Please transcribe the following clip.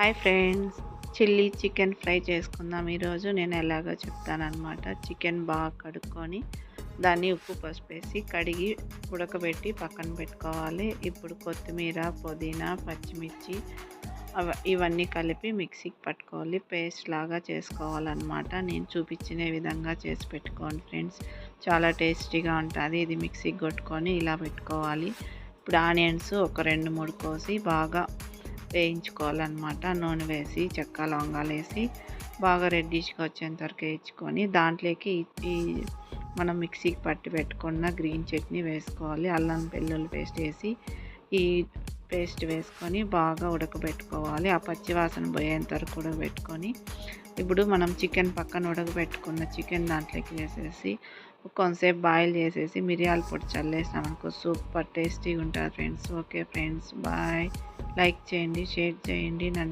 Hi friends, chilli chicken fry చేసుకుందాం. ఈరోజు నేను ఎలాగో చెప్తానన్నమాట. చికెన్ బాగా కడుక్కొని దాన్ని ఉప్పు పసుపు వేసి కడిగి ఉడకబెట్టి పక్కన పెట్టుకోవాలి. ఇప్పుడు కొత్తిమీర, పుదీనా, పచ్చిమిర్చి ఇవన్నీ కలిపి మిక్సీకి పట్టుకోవాలి. పేస్ట్ లాగా చేసుకోవాలన్నమాట. నేను చూపించిన విధంగా చేసి పెట్టుకోండి ఫ్రెండ్స్. చాలా టేస్టీగా ఉంటుంది. ఇది మిక్సీకి కొట్టుకొని ఇలా పెట్టుకోవాలి. ఇప్పుడు ఆనియన్స్ ఒక 2-3 కోసి బాగా వేయించుకోవాలన్నమాట. నూనె వేసి చెక్క లవంగాలు వేసి బాగా రెడ్డిష్గా వచ్చేంత వరకు వేయించుకొని దాంట్లోకి ఈ మనం మిక్సీకి పట్టి పెట్టుకున్న గ్రీన్ చట్నీ వేసుకోవాలి. అల్లం వెల్లుల్లి పేస్ట్ వేసి ఈ పేస్ట్ వేసుకొని బాగా ఉడకబెట్టుకోవాలి. ఆ పచ్చి వాసన పోయేంత వరకు ఉడకబెట్టుకొని ఇప్పుడు మనం చికెన్ పక్కన ఉడకబెట్టుకున్న చికెన్ దాంట్లోకి వేసేసి కొంతసేపు బాయిల్ చేసేసి మిరియాల పొడి చల్లేసామనుకో సూపర్ టేస్టీగా ఉంటుంది friends. Okay friends, bye. Like చేయండి, షేర్ చేయండి, నన్ను